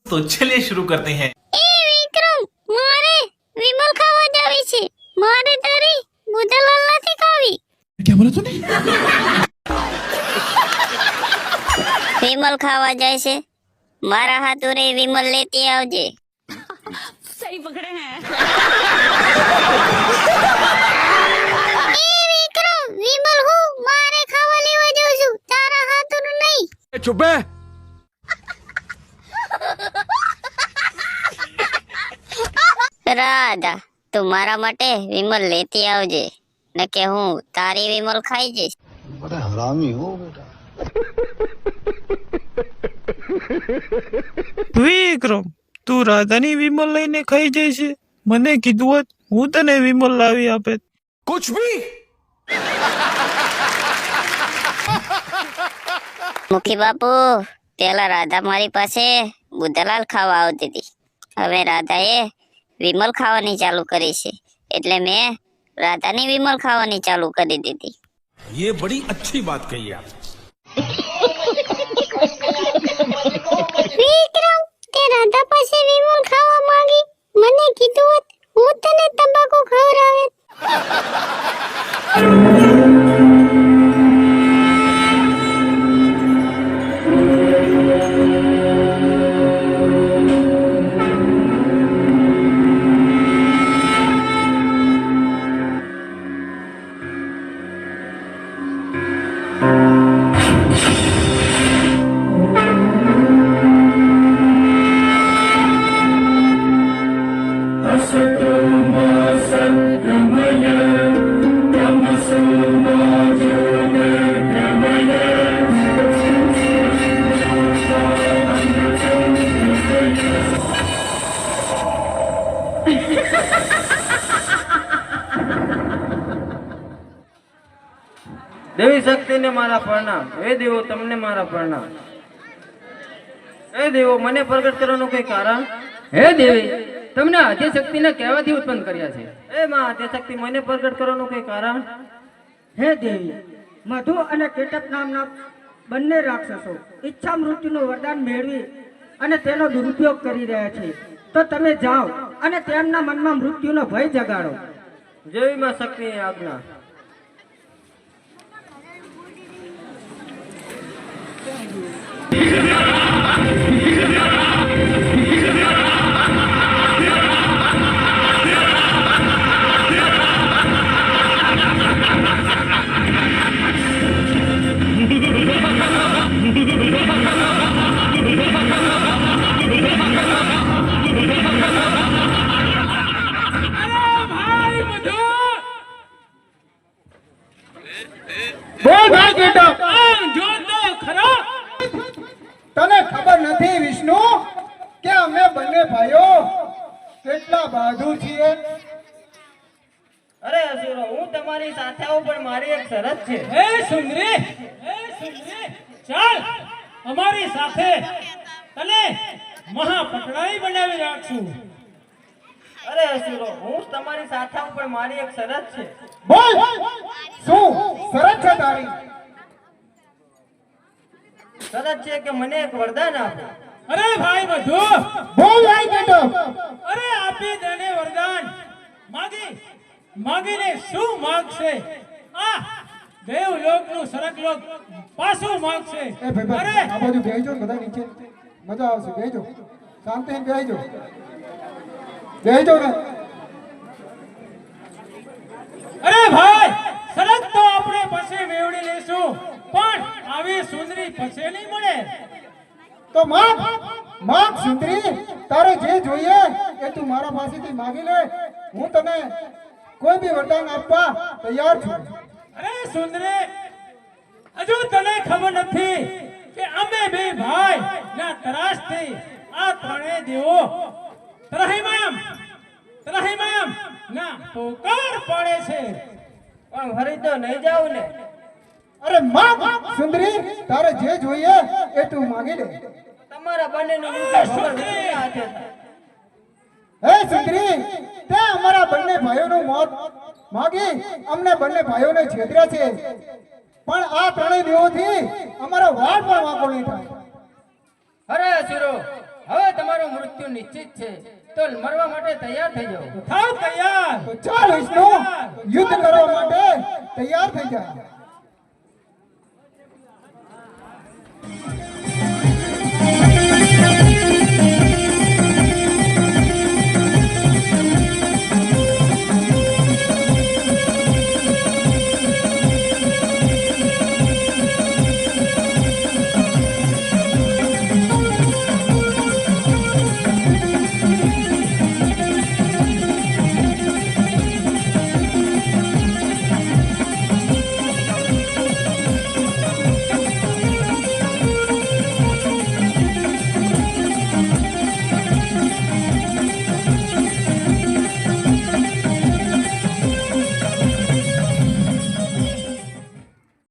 तो चलिए शुरू करते हैं। ए विक्रम, मारे विमल खावा जावी छे। मारे તારી બુધલાલ નથી ખાવી। क्या बोला तूने? વિમલ ખાવા જાય છે, મારા હાથુરે વિમલ લેતી આવજે। सही पकड़े हैं। એ વિક્રમ, વિમલ હું મારે ખાવા લેવા જાઉં છું, તારા હાથુનું નહીં। चुप है। રાધા, તું મારા માટે વિમલ લેતી આવજે, નકે હું તારી વિમલ ખાઈ જઈશ। बड़ा हरामी हो बेटा। વિક્રમ, તું રાધાની વિમલ લઈને ખાઈ જાય છે? મને કીધું હોત હું તને વિમલ લાવી આપે। कुछ भी। મુખી બાપુ, પેલા રાધા મારી પાસે બુધલાલ ખાવા આવતી હતી, હવે રાધાએ વિમલ ખાવાની ચાલુ કરી છે, એટલે મેં રાધાની વિમલ ખાવાની ચાલુ કરી દીધી। ये बड़ी अच्छी बात कही आप। વિક્રમ, તે રાધા પાસે વિમલ ખાવા માંગી, મને કીધું હોત હું તને તંબાકુ ખવડાવે। देवी शक्ति ने मारा प्रणाम। हे देवो तमने मारा प्रणाम। हे देवो मने प्रगट करवानुं कोई कारण? હે દેવી, તમને આદ્ય શક્તિને કહેવાથી ઉત્પન્ન કર્યા છે। हे मां आद्य शक्ति मने प्रगट करवानुं कोई कारण? હે દેવી, મધુ અને કેટક નામના બંને રાક્ષસો ઈચ્છા મૃત્યુનું વરદાન મેળવી અને તેનો દુરુપયોગ કરી રહ્યા છે, તો તમે જાઓ અને તેમના મનમાં મૃત્યુનો ભય જગાડો। જેવી માં શક્તિની આજ્ઞા। બોલ ભાઈ કેટક, તને ખબર નથી વિષ્ણુ કે અમે બંને ભાઈઓ કેટલા બહાદુર છીએ? અરે અસુરો, હું તમારી સાથે આવું, પણ મારી એક શરત છે। હે સુંદરી, ચાલ અમારી સાથે, તને મહાપટરાણી બનાવી રાખશું। અરે અસુરો, હું તમારી સાથે આવું, પણ મારી એક શરત છે। બોલ, શું શરત છે તારી? શરત છે કે મને એક વરદાન આપો। અરે ભાઈ બધુ, બોલ ભાઈ કેટક, અરે આપી દેને વરદાન। માગીને શું માગશે? આ દેવલોકનું સરકલોક પાછું માગશે। એ ભાઈ અરે આ બાજુ બેસજો ને, બધા નીચે મજા આવશે, બેસજો, શાંતિથી બેસજો, બેસજો ને। અરે ભાઈ, શરત તો આપણે પછી મેળવી લેશું, પણ આવી સુંદરી પછી નહીં મળે। તો માગ માગ સુંદરી, તારે જે જોઈએ એ તું મારા પાસેથી માગી લે, હું તને કોઈ બી વરદાન આપવા તૈયાર છું। અરે સુંદરી, હજુ તને ખબર નથી કે અમે બે ભાઈ ના તરાશથી આ ત્રણેય દેવો ત્રહિમામ ના પોકાર પડે છે। પણ ફરી તો નહીં જાવ ને? અરે માગ સુંદરી, તારે જે જોઈએ એ તું માગી લે। તમારા બંનેનું મૃત્યુ ભગવાન વિષ્ણુના હાથે થાય। હે સુંદરી, તે અમારા બંને ભાઈઓનું મોત માગી અમને બંને ભાઈઓને છેતર્યા છે, પણ આ ત્રણેય દેવોથી અમારો વાળ પણ વાંકો નહીં થાય। અરે અસુરો, હવે તમારું મૃત્યુ નિશ્ચિત છે તો મરવા માટે તૈયાર થઈ જાઓ. થાવ તૈયાર. ચાલ વિષ્ણુ યુદ્ધ કરવા માટે તૈયાર થઈ જા.